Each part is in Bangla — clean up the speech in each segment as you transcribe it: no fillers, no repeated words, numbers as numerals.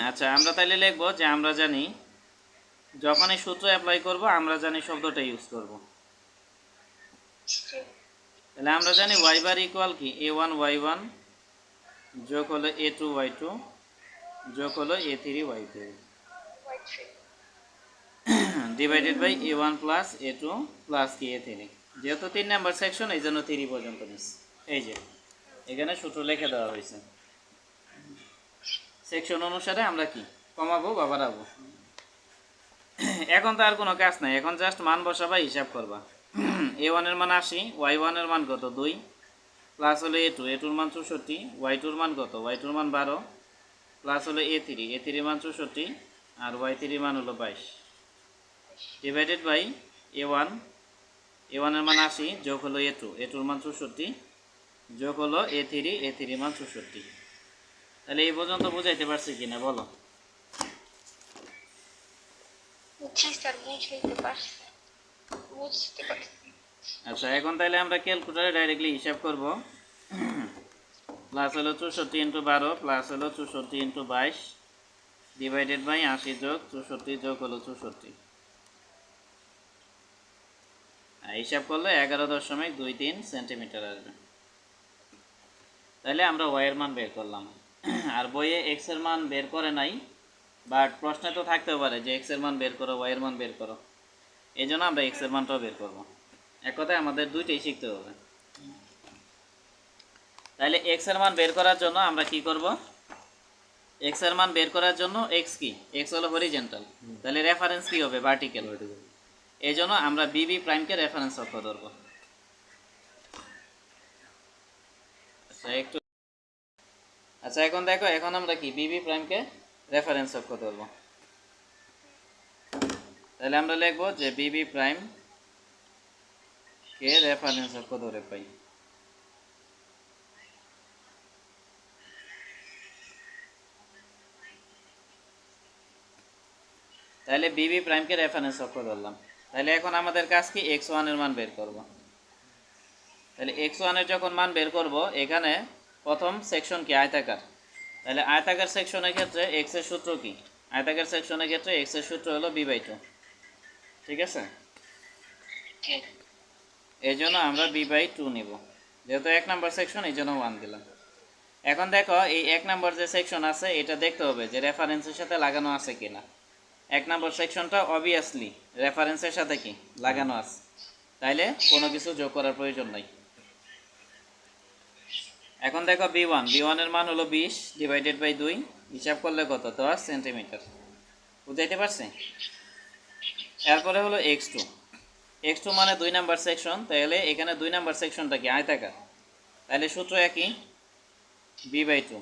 আচ্ছা আমরা তাইলে লিখবো যে আমরা জানি যখন এই সূত্র অ্যাপ্লাই করব আমরা জানি শব্দটা ইউজ করব। তাহলে আমরা জানি ওয়াই বার ইকুয়াল কি a1 y1 যোগ হলো a2 y2 যোগ হলো a3 y3 divided by a1 plus a2 plus কি a3। যেহেতু 3 নাম্বার সেকশন এই জন্য 3 পর্যন্ত নিচ্ছি। এই যে এখানে সূত্র লিখে দেওয়া হয়েছে। সেকশন অনুসারে আমরা কি কমাবো বা বাড়াবো। এখন তো আর কোনো কাজ নাই, এখন জাস্ট মান বসাবা, হিসাব করবা। a1 এর মান 80, y1 এর মান কত 2 প্লাস হলো a2, a2 এর মান 64, y2 এর মান কত y2 এর মান 12 প্লাস হলো a3, a3 এর মান 64 আর y3 এর মান হলো 22 ডিভাইডেড বাই a1, a1 এর মান 80 যোগ হলো a2, a2 এর মান 64 যোগ হলো a3, a3 এর মান 64। তাহলে এই পর্যন্ত বুঝাইতে পারছি কিনা বলো? আচ্ছা এখন তাহলে আমরা ক্যালকুলেটরে ডাইরেক্টলি হিসাব করব। প্লাস হলো 64 ইন্টু 12 প্লাস হলো 64 ইন্টু 22 ডিভাইডেড বাই 80 যোগ 64 যোগ হলো 64। হিসাব করলে 11.23 সেন্টিমিটার আসবে। তাহলে আমরা ওয়াই এর মান বের করলাম। আর বইয়ে এক্স এর মান বের করে নাই, বাট প্রশ্নে তো থাকতেও পারে যে এক্স এর মান বের করো, ওয়াই এর মান বের করো। এই জন্য আমরা এক্স এর মানটাও বের করব। এক কথায় আমাদের দুইটাই শিখতে হবে। তাহলে এক্স এর মান বের করার জন্য আমরা কি করব? এক্স এর মান বের করার জন্য এক্স কি, এক্স হলো হরিজন্টাল, তাহলে রেফারেন্স কি হবে ভার্টিক্যাল। এই জন্য আমরা বিবি প্রাইমকে রেফারেন্স অক্ষ ধরব। আচ্ছা এখন দেখো, এখন আমরা কি বিবি প্রাইমকে রেফারেন্স অক্ষ ধরব। তাহলে আমরা লিখব যে বিবি প্রাইম কে রেফারেন্স অক্ষ ধরে পাই। তাহলে বিবি প্রাইমকে রেফারেন্স অক্ষ ধরলাম। তাহলে এখন আমাদের কাজ কি x1 এর মান বের করব। তাহলে x1 এর যখন মান বের করব, এখানে প্রথম সেকশন কি আয়তাকার। তাহলে আয়তাকার সেকশনের ক্ষেত্রে x এর সূত্র কি, আয়তাকার সেকশনের ক্ষেত্রে x এর সূত্র হলো b/2। ঠিক আছে, এই জন্য আমরা b/2 নিব, যেহেতু 1 নাম্বার সেকশন এই জন্য 1 দিলাম। এখন দেখো এই 1 নাম্বার যে সেকশন আছে এটা দেখতে হবে যে রেফারেন্সের সাথে লাগানো আছে কিনা। 1 নাম্বার সেকশনটা অবভিয়াসলি রেফারেন্সের সাথে কি লাগানো আছে, তাইলে কোনো কিছু যোগ করার প্রয়োজন নাই। এখন দেখো b1 এর মান হলো 20 ডিভাইডেড বাই 2, হিসাব করলে কত 10 সেন্টিমিটার। বুঝাইতে পারছি? এরপরে হলো x2 মানে 2 নাম্বার সেকশন, তাহলে এখানে 2 নাম্বার সেকশনটা কি আয়তাকার, তাহলে সূত্র একই b/2।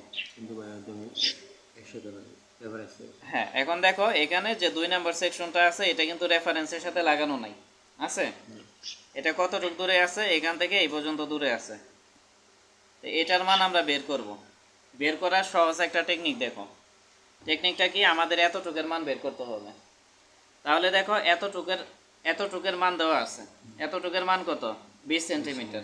হ্যাঁ এখন দেখো এখানে যে 2 নাম্বার সেকশনটা আছে এটা কিন্তু রেফারেন্সের সাথে লাগানো নাই, আছে এটা কতটুকু দূরে আছে, এখান থেকে এই পর্যন্ত দূরে আছে। তো এটার মান আমরা বের করব। বের করার সহজ একটা টেকনিক দেখো, টেকনিকটা কি, আমাদের এতটুকের মান বের করতে হবে। তাহলে দেখো এতটুকের মান দেওয়া আছে, এতটুকের মান কত 20 সেন্টিমিটার।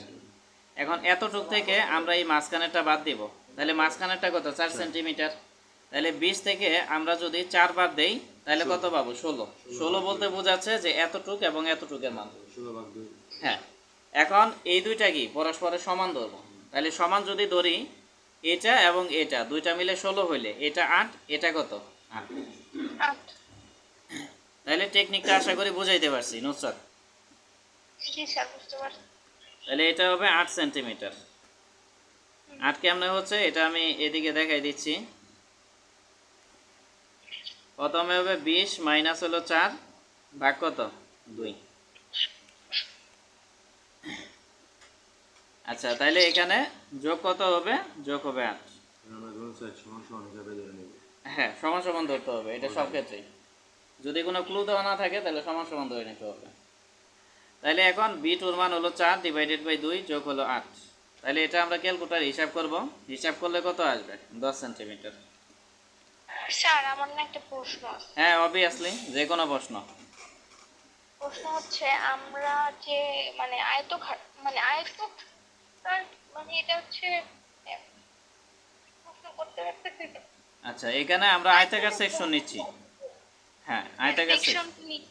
এখন এতটুক থেকে আমরা এই মাঝখানেরটা বাদ দিব, তাহলে মাঝখানেরটা কত 4 সেন্টিমিটার। তাহলে 20 থেকে আমরা যদি 4 বাদ দেই তাহলে কত পাবো 16 বলতে বোঝাচ্ছে যে এতটুক এবং এতটুকের মান 16/2। হ্যাঁ এখন এই দুইটা কি পরস্পরের সমান ধরবো, তাহলে সমান যদি ধরি এটা এবং এটা দুইটা মিলে 16 হইলে এটা 8, এটা কত 8। তাহলে টেকনিকটা আশা করি বুঝাইতে পারছি নুসরাত। তাহলে এটা হবে 8 সেন্টিমিটার। 8 কেমনে হচ্ছে এটা আমি এদিকে দেখাই দিচ্ছি। প্রথমে হবে 20 মাইনাস হলো 4 ভাগ কত 2। আচ্ছা তাহলে এখানে যোগ কত হবে, যোগ হবে 8। হ্যাঁ সমান সমান ধরতে হবে, এটা সব ক্ষেত্রেই যদি কোনো ক্লু দেওয়া না থাকে তাহলে সমান সমান ধরে নিতে হবে। তাহলে এখন b2 মান হলো 4 ডিভাইডেড বাই 2 যোগ হলো 8। তাহলে এটা আমরা ক্যালকুলেটরে হিসাব করব, হিসাব করলে কত আসবে 10 সেন্টিমিটার। স্যার আমার না একটা প্রশ্ন আছে। হ্যাঁ অবভিয়াসলি যে কোনো প্রশ্ন হচ্ছে আমরা যে মানে মানে এটা হচ্ছে প্রশ্ন করতে পারতেছি তো। আচ্ছা, এখানে আমরা আয়তাকার সেকশন নিচ্ছি। হ্যাঁ, আয়তাকার সেকশন সেকশন।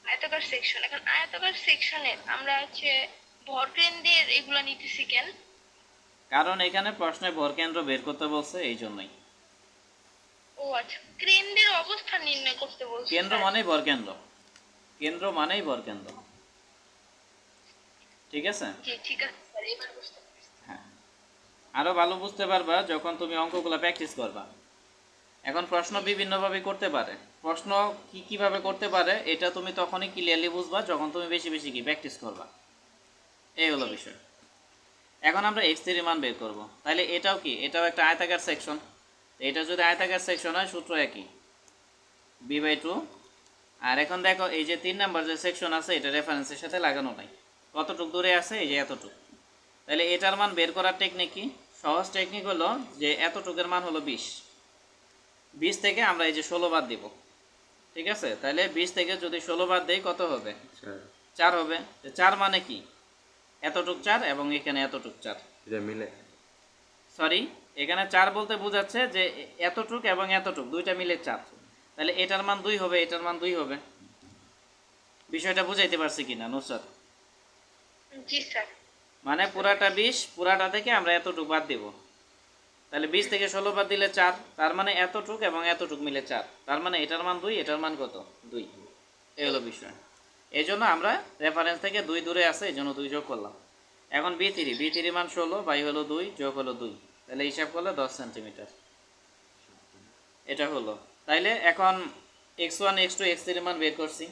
আয়তাকার সেকশন, এখন আয়তাকার সেকশনের আমরা হচ্ছে ভরকেন্দ্রের এগুলা নিতেছি কেন? কারণ এখানে প্রশ্নে ভরকেন্দ্র বের করতে বলছে, এই জন্যই। ও আচ্ছা, কেন্দ্রের অবস্থান নির্ণয় করতে বলছে কেন্দ্র স্যার। মানেই ভরকেন্দ্র, কেন্দ্র মানেই ভরকেন্দ্র। ঠিক আছে। জি ঠিক আছে স্যার, এবার বুঝতে পারছি। হ্যাঁ, আরো ভালো বুঝতে পারবা যখন তুমি অঙ্কগুলো প্র্যাকটিস করবা। এখন প্রশ্ন বিভিন্নভাবে করতে পারে, প্রশ্ন কিভাবে করতে পারে এটা তুমি তখনই ক্লিয়ারলি বুঝবা যখন তুমি বেশি বেশি কি প্র্যাকটিস করবা। এই হলো জি। বিষয়। এখন আমরা x3 এর মান বের করব। তাহলে এটাও কি, এটাও একটা আয়তাকার সেকশন। এটা যদি আয়তাকার সেকশন হয় সূত্র একই, b/2। আর এখন দেখো এই যে 3 নাম্বার যে সেকশন আছে এটা রেফারেন্সের সাথে লাগানো নাই, কতটুক দূরে আছে, এই যে এতটুক। তাহলে এটার মান বের করার টেকনিক কি? সহজ টেকনিক হলো যে এতটুকের মান হলো 20, 20 থেকে আমরা এই যে 16 বাদ দিব। ঠিক আছে, তাহলে 20 থেকে যদি 16 বাদ দেই কত হবে? 4 হবে। 4 মানে কি, এতটুক 4 এবং এখানে এতটুক 4, এটা মিলে। সরি, এখানে 4 বলতে বোঝাচ্ছে যে এতটুক এবং এতটুক দুইটা মিলে 4। তাহলে এটার মান 2 হবে, এটার মান 2 হবে। বিষয়টা বুঝাইতে পারছি কিনা নুসরাত? জি স্যার। মানে পুরাটা 20, পুরাটা থেকে আমরা এতটুক বাদ দেব। তাহলে 20 থেকে 16 বাদ দিলে 4, তার মানে এতটুক এবং এতটুক মিলে 4, তার মানে এটার মান 2, এটার মান কত? 2। এই হলো বিষয়। এই জন্য আমরা রেফারেন্স থেকে 2 দূরে আছে, এই জন্য 2 যোগ করলাম। এখন b3 মান 16 বাই হলো 2 যোগ হলো 2, তাহলে হিসাব করলে 10 সেন্টিমিটার। এটা হলো। তাইলে এখন x1 x2 x3 মান বের করছি,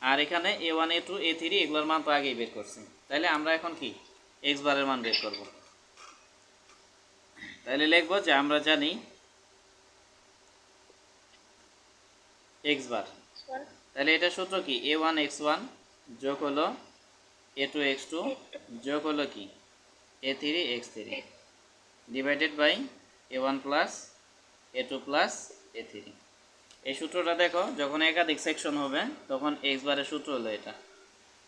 আর এখানে a1 a2 a3 এগুলোর মান তো আগেই বের করছি। তাইলে আমরা এখন কি x বারের মান বের করব। তাইলে লিখবো যে আমরা জানি x বার। তাহলে এটা সূত্র কি, a1 x1 যোগ হলো a2 x2 যোগ হলো কি a3 x3 divided by a1 plus a2 plus a3। এই সূত্রটা দেখো, যখন একাধিক সেকশন হবে তখন এক্স বারের সূত্র হলো এটা।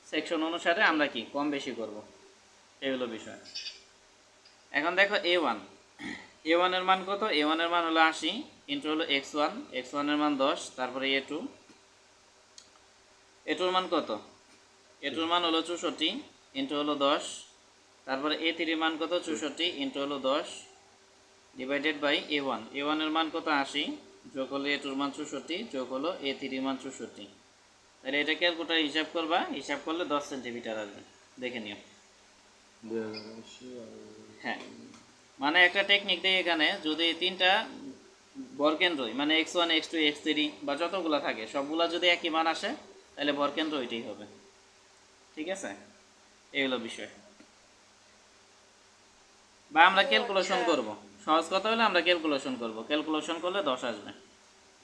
সেকশন অনুসারে আমরা কি কম বেশি করব, এই হলো বিষয়। এখন দেখো a1, a1 এর মান কত? a1 এর মান হলো 80 ইন্টু হলো x1, x1 এর মান 10, তারপরে a2, a2 এর মান কত? a2 এর মান হলো 64 ইন্টু হলো 10, তারপরে a3 এর মান কত? 64 ইন্টু হলো 10 ডিভাইডেড বাই a1, a1 এর মান কত? 80 যোগ হলো a2 এর মান 64 যোগ হলো a3 এর মান 64। তাহলে এটা ক্যালকুলেটর হিসাব করবা, হিসাব করলে 10 সেন্টিমিটার আসবে, দেখে নিও। হ্যাঁ, মানে একটা টেকনিক দিয়ে এখানে যদি তিনটা বর্গকেন্দ্রই মানে x1 x2 x3 বা যতগুলো থাকে সবগুলা যদি একই মান আসে তাহলে বর্গকেন্দ্র ওইটাই হবে। ঠিক আছে, এই হলো বিষয়। বা আমরা ক্যালকুলেশন করব, সহজ কথা হলে আমরা ক্যালকুলেশন করব, ক্যালকুলেশন করলে 10 আসবে,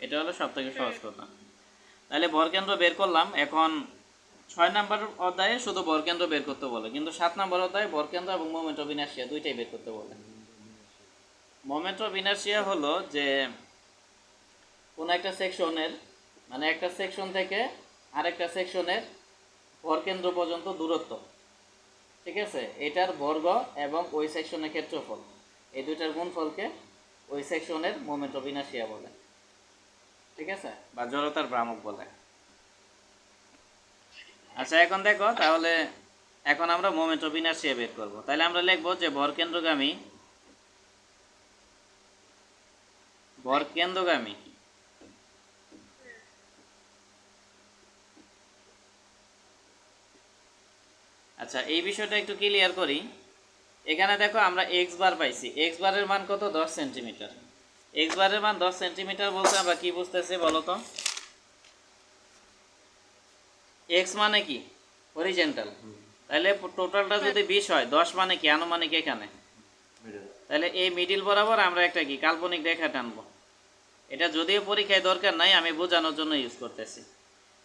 এটা হলো সবথেকে সহজ কথা। তাহলে বর্গকেন্দ্র বের করলাম। এখন 6 নম্বর অধ্যায়ে শুধু বর্গকেন্দ্র বের করতে বলে, কিন্তু 7 নম্বর অধ্যায়ে বর্গকেন্দ্র এবং মোমেন্ট অফ ইনারশিয়া দুইটাই বের করতে বলে। মোমেন্ট অফ ইনারশিয়া হলো যে কোনো একটা সেকশনের মানে একটা সেকশন থেকে আরেকটা সেকশনের ভরকেন্দ্র পর্যন্ত দূরত্ব, ঠিক আছে, এটার বর্গ এবং ওই সেকশনের ক্ষেত্রফল, এই দুইটার গুণফলকে ওই সেকশনের মোমেন্ট অফ ইনারশিয়া বলে। ঠিক আছে, বা জড়তার ভ্রামক বলে। আচ্ছা, এখন দেখো তাহলে এখন আমরা মোমেন্ট অফ ইনারশিয়া বের করব। তাহলে আমরা লিখবো যে ভরকেন্দ্রগামী আচ্ছা, এই বিষয়টা একটু ক্লিয়ার করি। এখানে দেখো আমরা এক্স বার পাইছি, এক্স বারের মান কত? 10 সেন্টিমিটার। এক্স বারের মান 10 সেন্টিমিটার বলতে আমরা কি বুঝতেছি বলো তো? এক্স মানে কি? হরিজেন্টাল। তাহলে টোটালটা যদি 20 হয়, 10 মানে কি? আনুমানিক এখানে। তাহলে এই মিডিল বরাবর আমরা একটা কি কাল্পনিক রেখা টানবো। এটা যদিও পরীক্ষায় দরকার নাই, আমি বোঝানোর জন্য ইউজ করতেছি।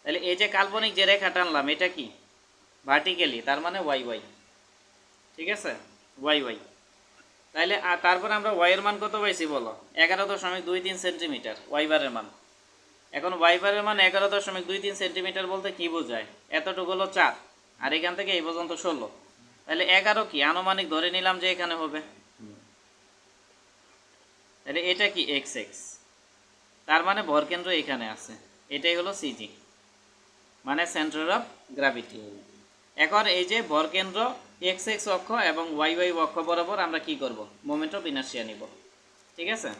তাহলে এই যে কাল্পনিক যে রেখা টানলাম এটা কি? ভার্টিক্যালি, তার মানে ওয়াই ওয়াই। ঠিক আছে, ওয়াই ওয়াই। তাহলে তারপর আমরা ওয়াই এর মান কত পাইছি বলো? 11.23 সেন্টিমিটার ওয়াই বারের মান। এখন ওয়াই বারের মান 11.23 সেন্টিমিটার বলতে কি বোঝায়? এতটুকু হলো 4, আর এখান থেকে এই পর্যন্ত 16। তাহলে 11 কি আনুমানিক ধরে নিলাম যে এখানে হবে। তাহলে এটা কি এক্স এক্স, তার মানে ভরকেন্দ্র এখানে আছে, এটাই হলো সিজি, মানে সেন্টার অফ গ্র্যাভিটি। এখন এই যে ভরকেন্দ্র এক্স এক্স অক্ষ এবং ওয়াই ওয়াই অক্ষ বরাবর আমরা কি করব, মোমেন্ট অফ ইনার্শিয়া নিব, ঠিক আছে।